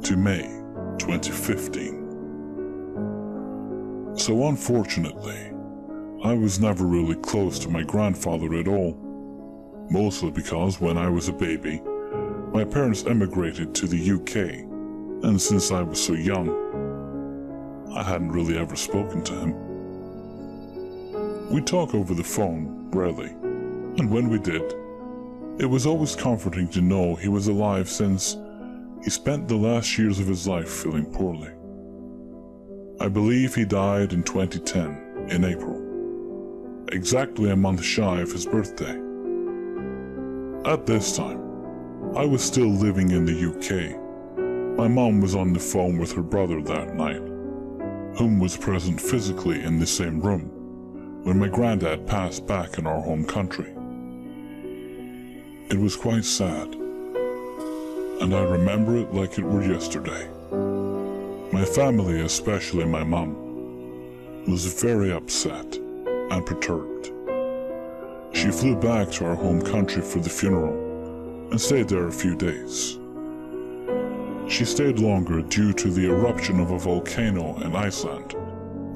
to May 2015. So unfortunately, I was never really close to my grandfather at all, mostly because when I was a baby, my parents emigrated to the UK, and since I was so young, I hadn't really ever spoken to him. We talk over the phone, rarely, and when we did, it was always comforting to know he was alive since he spent the last years of his life feeling poorly. I believe he died in 2010, in April, exactly a month shy of his birthday. At this time, I was still living in the UK. My mom was on the phone with her brother that night, whom was present physically in the same room when my granddad passed back in our home country. It was quite sad, and I remember it like it were yesterday. My family, especially my mom, was very upset and perturbed. She flew back to our home country for the funeral and stayed there a few days. She stayed longer due to the eruption of a volcano in Iceland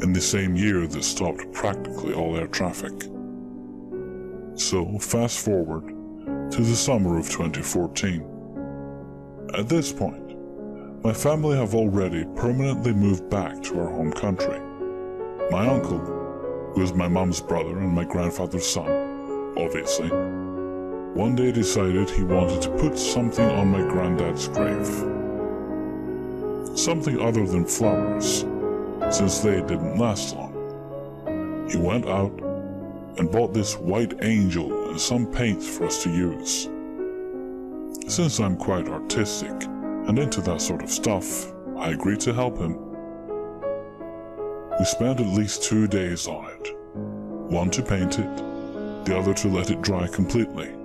in the same year that stopped practically all air traffic. So fast forward to the summer of 2014. At this point, my family have already permanently moved back to our home country. My uncle, who is my mom's brother and my grandfather's son, obviously, one day decided he wanted to put something on my granddad's grave. Something other than flowers, since they didn't last long. He went out and bought this white angel and some paints for us to use. Since I'm quite artistic and into that sort of stuff, I agreed to help him. We spent at least 2 days on it, one to paint it, the other to let it dry completely.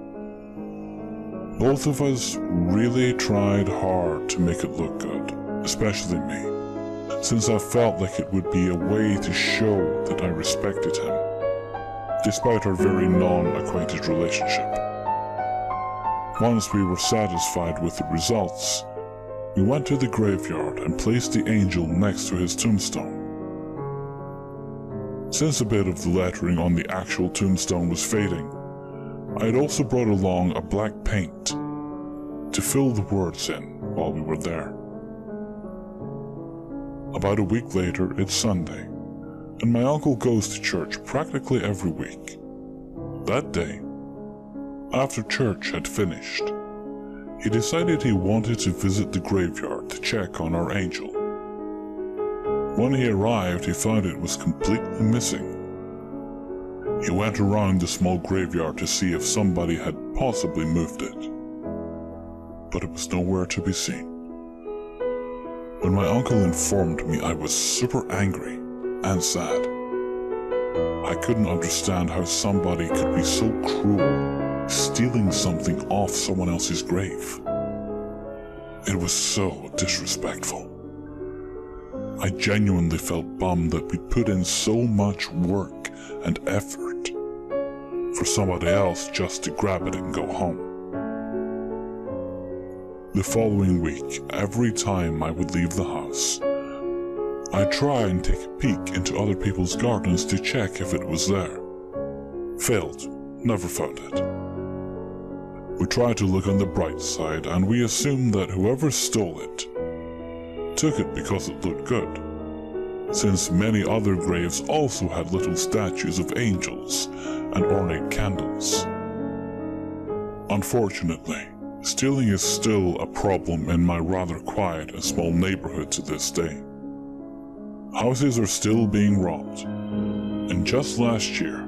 Both of us really tried hard to make it look good, especially me, since I felt like it would be a way to show that I respected him, despite our very non-acquainted relationship. Once we were satisfied with the results, we went to the graveyard and placed the angel next to his tombstone. Since a bit of the lettering on the actual tombstone was fading, I had also brought along a black paint to fill the words in while we were there. About a week later, it's Sunday, and my uncle goes to church practically every week. That day, after church had finished, he decided he wanted to visit the graveyard to check on our angel. When he arrived, he found it was completely missing. He went around the small graveyard to see if somebody had possibly moved it, but it was nowhere to be seen. When my uncle informed me, I was super angry and sad. I couldn't understand how somebody could be so cruel, stealing something off someone else's grave. It was so disrespectful. I genuinely felt bummed that we put in so much work and effort for somebody else just to grab it and go home. The following week, every time I would leave the house, I'd try and take a peek into other people's gardens to check if it was there. Failed, never found it. We tried to look on the bright side, and we assumed that whoever stole it took it because it looked good, since many other graves also had little statues of angels and ornate candles. Unfortunately, stealing is still a problem in my rather quiet and small neighborhood to this day. Houses are still being robbed, and just last year,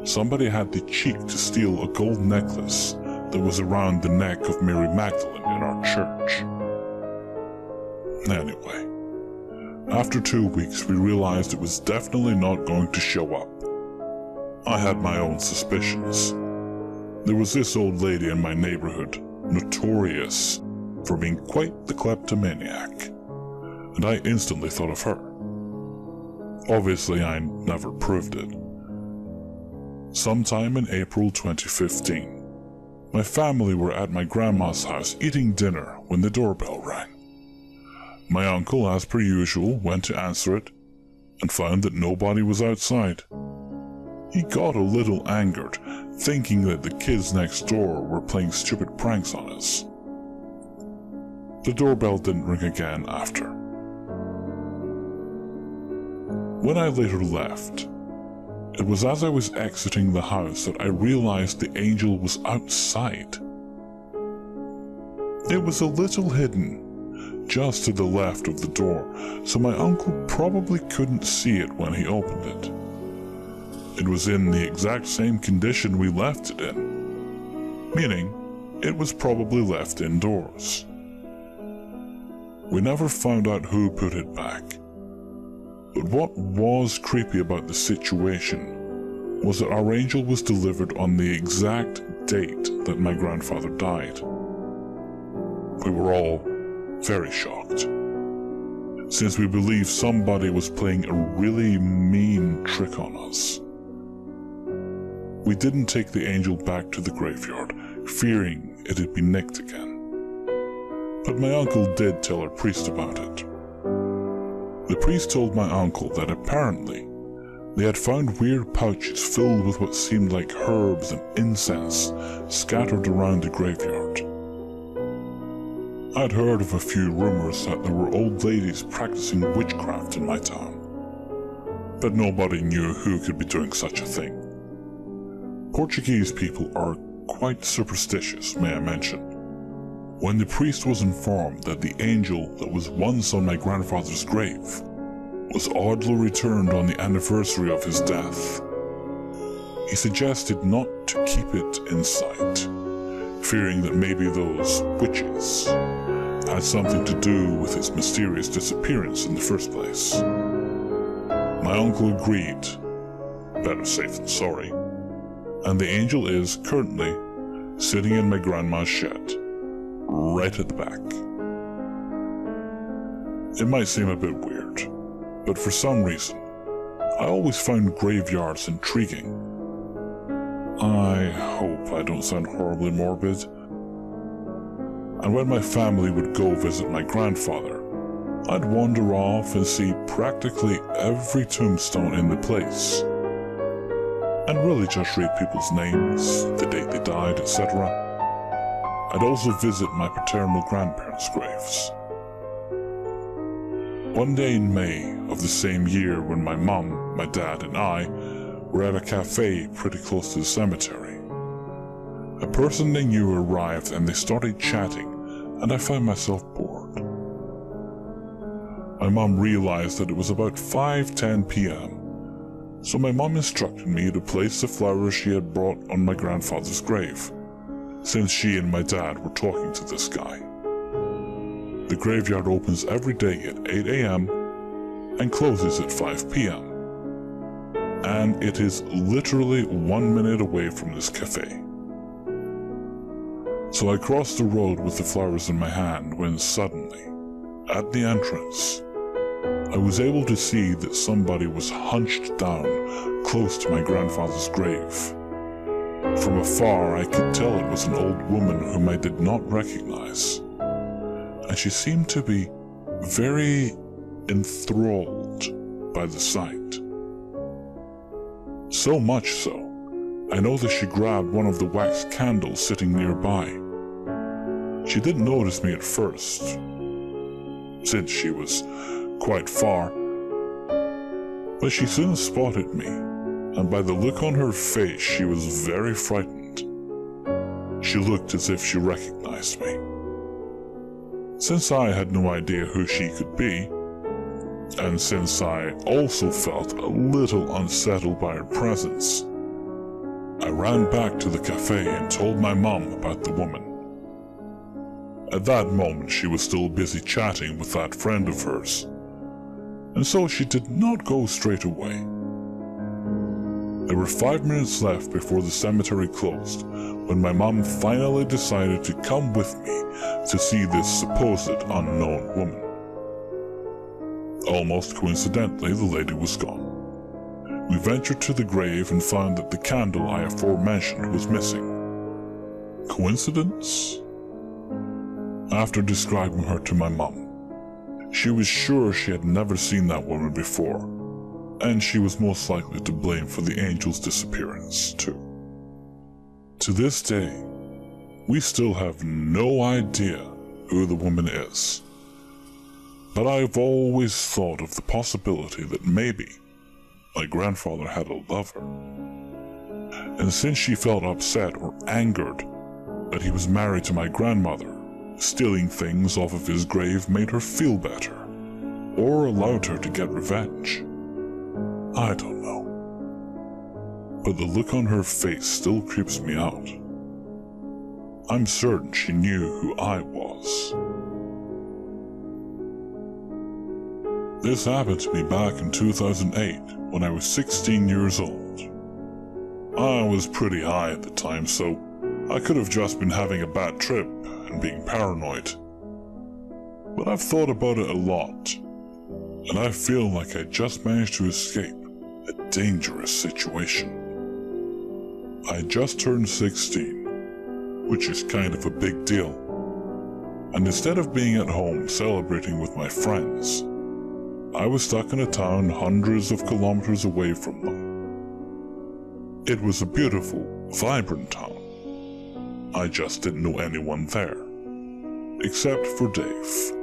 somebody had the cheek to steal a gold necklace that was around the neck of Mary Magdalene in our church. Anyway, after 2 weeks we realized it was definitely not going to show up. I had my own suspicions. There was this old lady in my neighborhood, notorious for being quite the kleptomaniac, and I instantly thought of her. Obviously, I never proved it. Sometime in April 2015, my family were at my grandma's house eating dinner when the doorbell rang. My uncle, as per usual, went to answer it and found that nobody was outside. He got a little angered, thinking that the kids next door were playing stupid pranks on us. The doorbell didn't ring again after. When I later left, it was as I was exiting the house that I realized the angel was outside. It was a little hidden, just to the left of the door, so my uncle probably couldn't see it when he opened it. It was in the exact same condition we left it in, meaning it was probably left indoors. We never found out who put it back, but what was creepy about the situation was that our angel was delivered on the exact date that my grandfather died. We were all very shocked, since we believed somebody was playing a really mean trick on us. We didn't take the angel back to the graveyard, fearing it had been nicked again. But my uncle did tell our priest about it. The priest told my uncle that apparently they had found weird pouches filled with what seemed like herbs and incense scattered around the graveyard. I'd heard of a few rumors that there were old ladies practicing witchcraft in my town, but nobody knew who could be doing such a thing. Portuguese people are quite superstitious, may I mention. When the priest was informed that the angel that was once on my grandfather's grave was oddly returned on the anniversary of his death, he suggested not to keep it in sight, fearing that maybe those witches had something to do with its mysterious disappearance in the first place. My uncle agreed, better safe than sorry, and the angel is currently sitting in my grandma's shed, right at the back. It might seem a bit weird, but for some reason, I always found graveyards intriguing. I hope I don't sound horribly morbid. And when my family would go visit my grandfather, I'd wander off and see practically every tombstone in the place, and really just read people's names, the date they died, etc. I'd also visit my paternal grandparents' graves. One day in May of the same year, when my mom, my dad, and I were at a cafe pretty close to the cemetery, a person they knew arrived and they started chatting, and I found myself bored. My mom realized that it was about 5:10 p.m., so my mom instructed me to place the flowers she had brought on my grandfather's grave, since she and my dad were talking to this guy. The graveyard opens every day at 8 a.m. and closes at 5 p.m. And it is literally 1 minute away from this cafe. So I crossed the road with the flowers in my hand when suddenly, at the entrance, I was able to see that somebody was hunched down close to my grandfather's grave. From afar, I could tell it was an old woman whom I did not recognize, and she seemed to be very enthralled by the sight. So much so, I noticed she grabbed one of the wax candles sitting nearby. She didn't notice me at first, since she was quite far, but she soon spotted me, and by the look on her face, she was very frightened. She looked as if she recognized me. Since I had no idea who she could be, and since I also felt a little unsettled by her presence, I ran back to the cafe and told my mom about the woman. At that moment, she was still busy chatting with that friend of hers, and so she did not go straight away. There were 5 minutes left before the cemetery closed when my mom finally decided to come with me to see this supposed unknown woman. Almost coincidentally, the lady was gone. We ventured to the grave and found that the candle I aforementioned was missing. Coincidence? After describing her to my mom, She was sure she had never seen that woman before, and she was most likely to blame for the angel's disappearance, too. To this day, we still have no idea who the woman is. But I've always thought of the possibility that maybe my grandfather had a lover. And since she felt upset or angered that he was married to my grandmother, stealing things off of his grave made her feel better, or allowed her to get revenge. I don't know. But the look on her face still creeps me out. I'm certain she knew who I was. This happened to me back in 2008 when I was 16 years old. I was pretty high at the time, so I could have just been having a bad trip and being paranoid. But I've thought about it a lot, and I feel like I just managed to escape a dangerous situation. I just turned 16, which is kind of a big deal, and instead of being at home celebrating with my friends, I was stuck in a town hundreds of kilometers away from them. It was a beautiful, vibrant town. I just didn't know anyone there, except for Dave.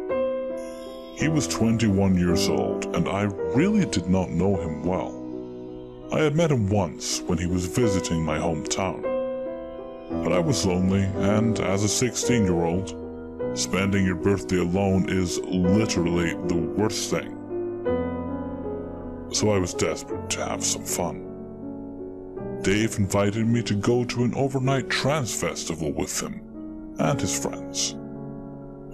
He was 21 years old, and I really did not know him well. I had met him once when he was visiting my hometown. But I was lonely, and as a 16-year-old, spending your birthday alone is literally the worst thing. So I was desperate to have some fun. Dave invited me to go to an overnight trance festival with him and his friends.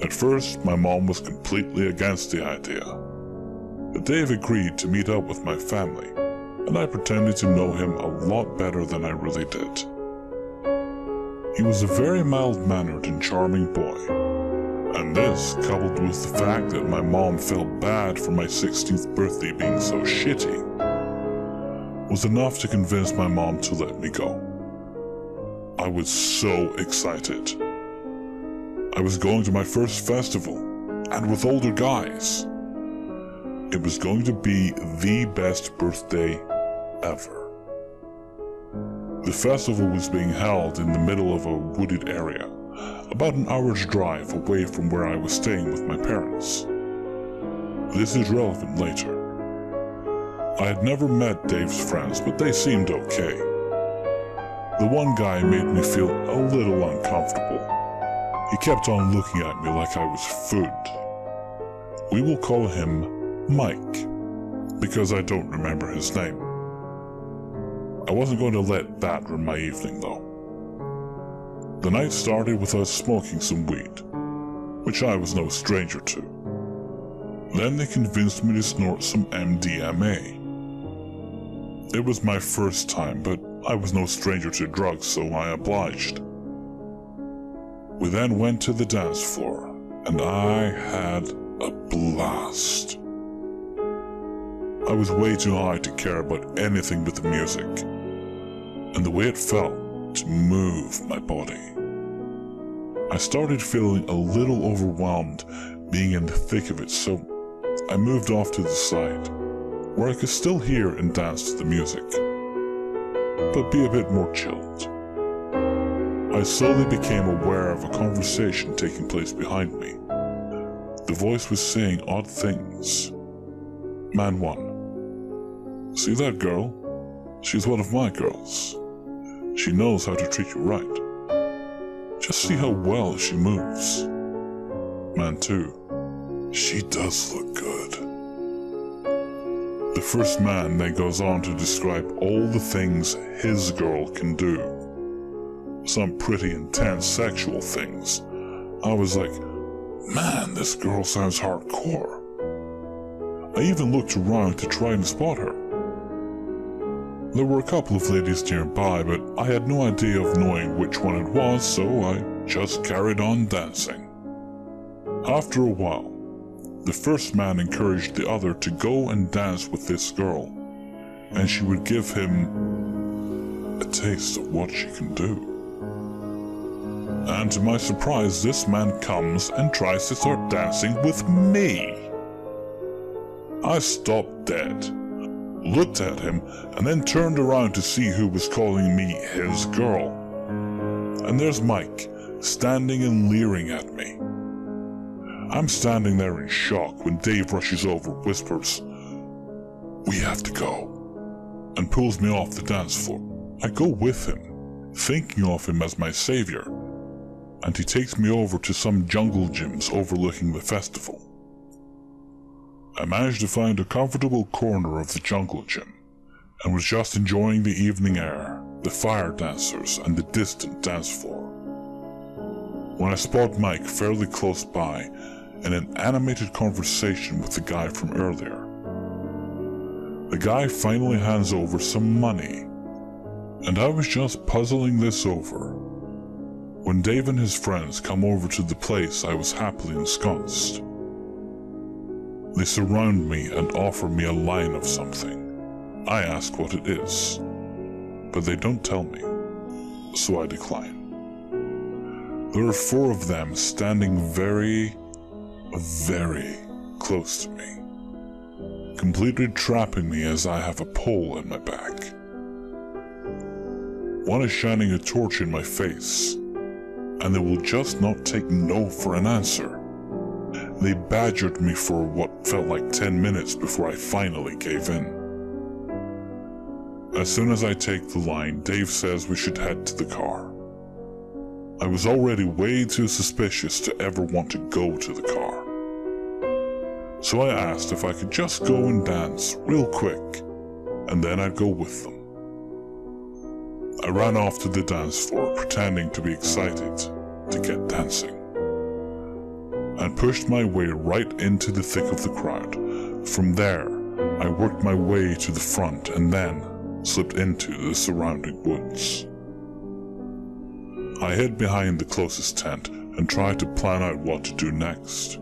At first, my mom was completely against the idea, but Dave agreed to meet up with my family, and I pretended to know him a lot better than I really did. He was a very mild-mannered and charming boy, and this, coupled with the fact that my mom felt bad for my 16th birthday being so shitty, was enough to convince my mom to let me go. I was so excited. I was going to my first festival, and with older guys. It was going to be the best birthday ever. The festival was being held in the middle of a wooded area, about an hour's drive away from where I was staying with my parents. This is relevant later. I had never met Dave's friends, but they seemed okay. The one guy made me feel a little uncomfortable. He kept on looking at me like I was food. We will call him Mike, because I don't remember his name. I wasn't going to let that ruin my evening, though. The night started with us smoking some weed, which I was no stranger to. Then they convinced me to snort some MDMA. It was my first time, but I was no stranger to drugs, so I obliged. We then went to the dance floor, and I had a blast. I was way too high to care about anything but the music, and the way it felt to move my body. I started feeling a little overwhelmed being in the thick of it, so I moved off to the side, where I could still hear and dance to the music, but be a bit more chilled. I slowly became aware of a conversation taking place behind me. The voice was saying odd things. Man 1. See that girl? She's one of my girls. She knows how to treat you right. Just see how well she moves. Man 2. She does look good. The first man then goes on to describe all the things his girl can do. Some pretty intense sexual things. I was like, man, this girl sounds hardcore. I even looked around to try and spot her. There were a couple of ladies nearby, but I had no idea of knowing which one it was, so I just carried on dancing. After a while, the first man encouraged the other to go and dance with this girl, and she would give him a taste of what she can do. And to my surprise, this man comes and tries to start dancing with me. I stopped dead, looked at him, and then turned around to see who was calling me his girl. And there's Mike, standing and leering at me. I'm standing there in shock when Dave rushes over, whispers, "We have to go," and pulls me off the dance floor. I go with him, thinking of him as my savior, and he takes me over to some jungle gyms overlooking the festival. I managed to find a comfortable corner of the jungle gym, and was just enjoying the evening air, the fire dancers, and the distant dance floor, when I spot Mike fairly close by in an animated conversation with the guy from earlier. The guy finally hands over some money, and I was just puzzling this over when Dave and his friends come over to the place I was happily ensconced. They surround me and offer me a line of something. I ask what it is, but they don't tell me, so I decline. There are 4 of them standing very close to me, completely trapping me as I have a pole in my back. One is shining a torch in my face, and they will just not take no for an answer. They badgered me for what felt like 10 minutes before I finally gave in. As soon as I take the line, Dave says we should head to the car. I was already way too suspicious to ever want to go to the car. So I asked if I could just go and dance real quick, and then I'd go with them. I ran off to the dance floor, pretending to be excited to get dancing, and pushed my way right into the thick of the crowd. From there, I worked my way to the front and then slipped into the surrounding woods. I hid behind the closest tent and tried to plan out what to do next,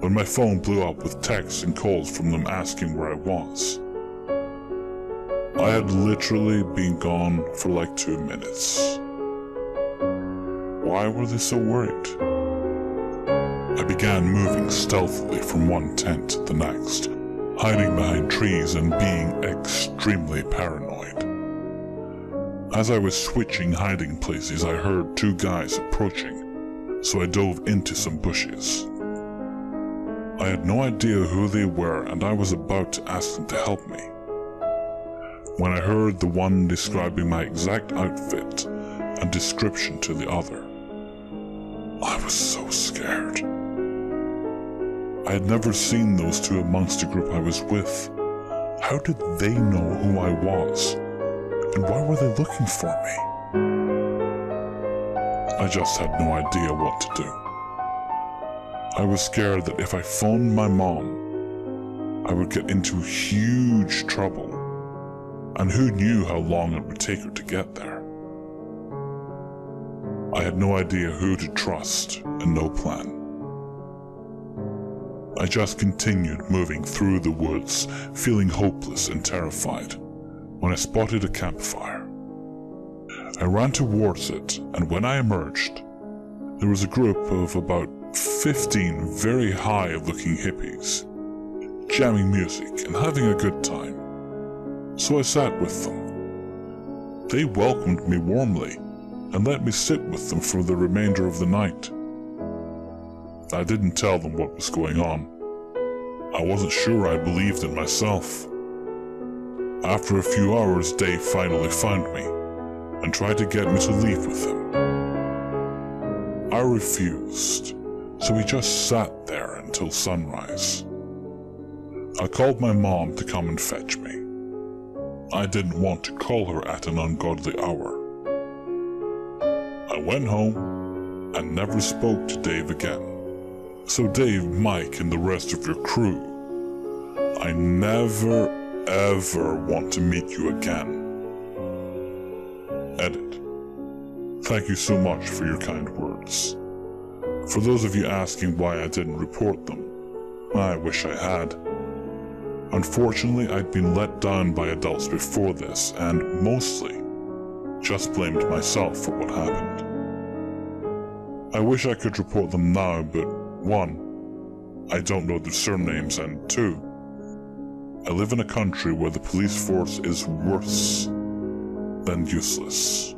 when my phone blew up with texts and calls from them asking where I was. I had literally been gone for like 2 minutes. Why were they so worried? I began moving stealthily from one tent to the next, hiding behind trees and being extremely paranoid. As I was switching hiding places, I heard 2 guys approaching, so I dove into some bushes. I had no idea who they were, and I was about to ask them to help me, when I heard the one describing my exact outfit and description to the other. I was so scared. I had never seen those 2 amongst the group I was with. How did they know who I was? And why were they looking for me? I just had no idea what to do. I was scared that if I phoned my mom, I would get into huge trouble, and who knew how long it would take her to get there. I had no idea who to trust and no plan. I just continued moving through the woods, feeling hopeless and terrified, when I spotted a campfire. I ran towards it, and when I emerged, there was a group of about 15 very high-looking hippies, jamming music and having a good time. So I sat with them. They welcomed me warmly and let me sit with them for the remainder of the night. I didn't tell them what was going on. I wasn't sure I believed in myself. After a few hours, Dave finally found me and tried to get me to leave with him. I refused, so we just sat there until sunrise. I called my mom to come and fetch me. I didn't want to call her at an ungodly hour. I went home and never spoke to Dave again. So Dave, Mike, and the rest of your crew, I never ever want to meet you again. Edit. Thank you so much for your kind words. For those of you asking why I didn't report them, I wish I had. Unfortunately, I'd been let down by adults before this, and mostly just blamed myself for what happened. I wish I could report them now, but 1, I don't know their surnames, and 2, I live in a country where the police force is worse than useless.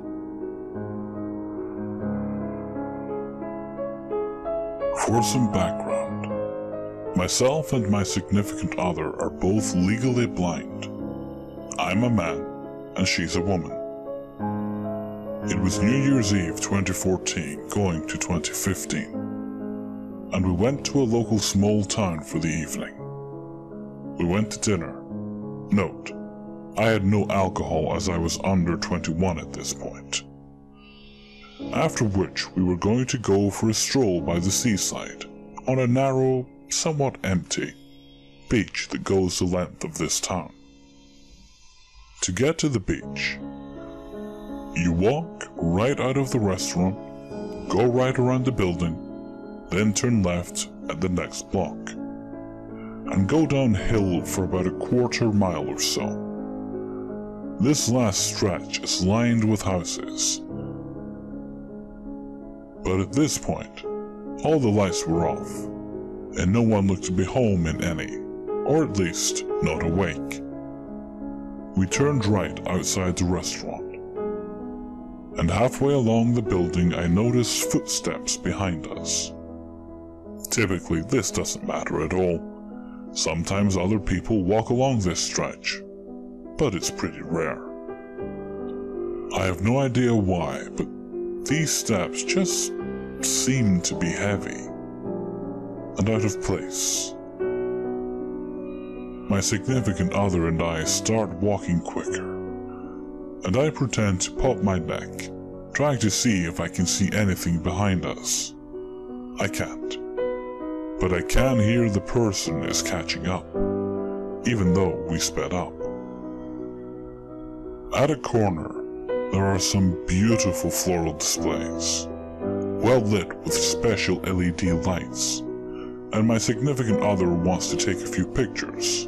For some background, myself and my significant other are both legally blind. I'm a man, and she's a woman. It was New Year's Eve 2014, going to 2015, and we went to a local small town for the evening. We went to dinner. Note, I had no alcohol as I was under 21 at this point. After which we were going to go for a stroll by the seaside, on a narrow, somewhat empty, beach that goes the length of this town. To get to the beach, you walk right out of the restaurant, go right around the building, then turn left at the next block, and go downhill for about a quarter mile or so. This last stretch is lined with houses. But at this point, all the lights were off, and no one looked to be home in any, or at least not awake. We turned right outside the restaurant, and halfway along the building I noticed footsteps behind us. Typically this doesn't matter at all. Sometimes other people walk along this stretch, but it's pretty rare. I have no idea why, but these steps just seem to be heavy and out of place. My significant other and I start walking quicker, and I pretend to pop my neck, trying to see if I can see anything behind us. I can't, but I can hear the person is catching up, even though we sped up. At a corner, there are some beautiful floral displays, well lit with special LED lights, and my significant other wants to take a few pictures.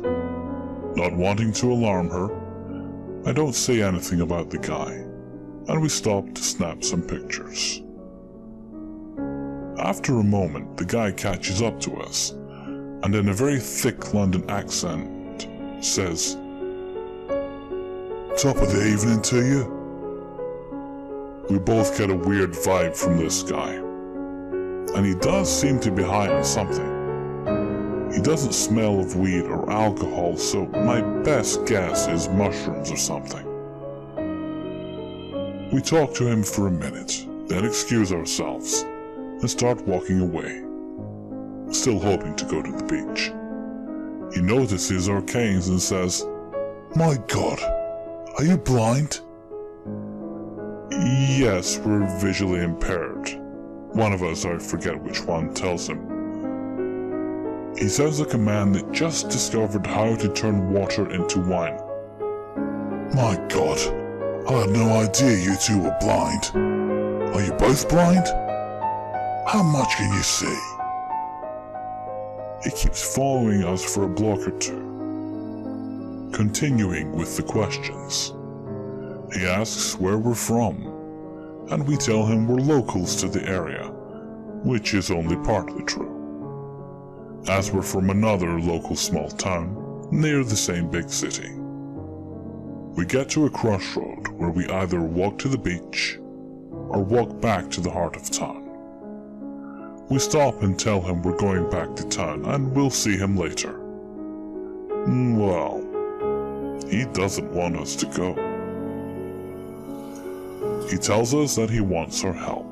Not wanting to alarm her, I don't say anything about the guy, and we stop to snap some pictures. After a moment, the guy catches up to us, and in a very thick London accent, says, "Top of the evening to you." We both get a weird vibe from this guy, and he does seem to be high on something. He doesn't smell of weed or alcohol, so my best guess is mushrooms or something. We talk to him for a minute, then excuse ourselves, and start walking away, still hoping to go to the beach. He notices our canes and says, "My God, are you blind?" Yes, we're visually impaired. One of us, I forget which one, tells him. He sounds like a man that just discovered how to turn water into wine. "My God, I had no idea you two were blind. Are you both blind? How much can you see?" He keeps following us for a block or two, continuing with the questions. He asks where we're from, and we tell him we're locals to the area, which is only partly true, as we're from another local small town near the same big city. We get to a crossroad where we either walk to the beach or walk back to the heart of town. We stop and tell him we're going back to town and we'll see him later. Well, he doesn't want us to go. He tells us that he wants our help,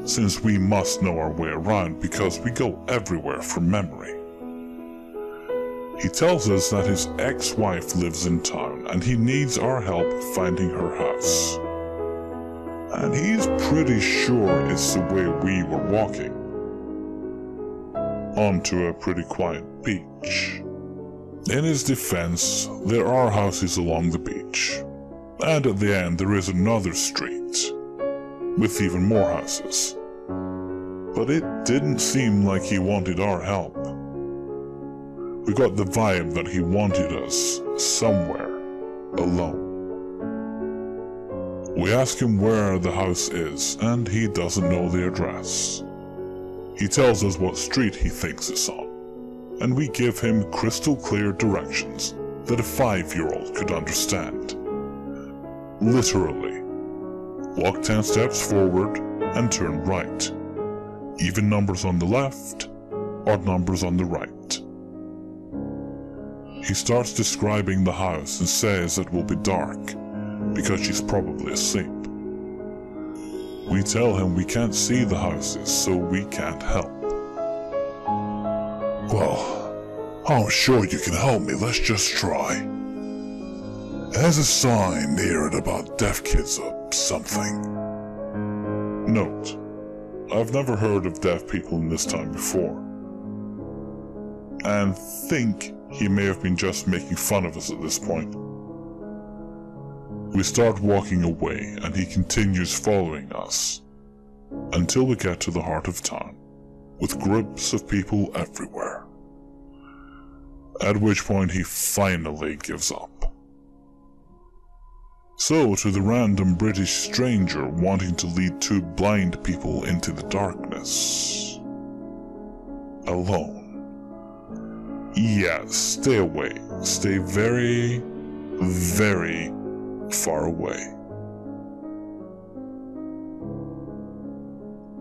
since we must know our way around because we go everywhere from memory. He tells us that his ex-wife lives in town and he needs our help finding her house. And he's pretty sure it's the way we were walking, onto a pretty quiet beach. In his defense, there are houses along the beach, and at the end there is another street, with even more houses. But it didn't seem like he wanted our help. We got the vibe that he wanted us somewhere alone. We ask him where the house is, and he doesn't know the address. He tells us what street he thinks it's on, and we give him crystal clear directions that a 5-year-old could understand. Literally, walk 10 steps forward and turn right. Even numbers on the left, odd numbers on the right. He starts describing the house and says it will be dark because she's probably asleep. We tell him we can't see the houses, so we can't help. Well, I'm sure you can help me. Let's just try. There's a sign near it about deaf kids or something. Note, I've never heard of deaf people in this town before, and think he may have been just making fun of us at this point. We start walking away, and he continues following us until we get to the heart of town, with groups of people everywhere. At which point he finally gives up. So, to the random British stranger wanting to lead 2 blind people into the darkness, alone. Yes, stay away. Stay very, very far away.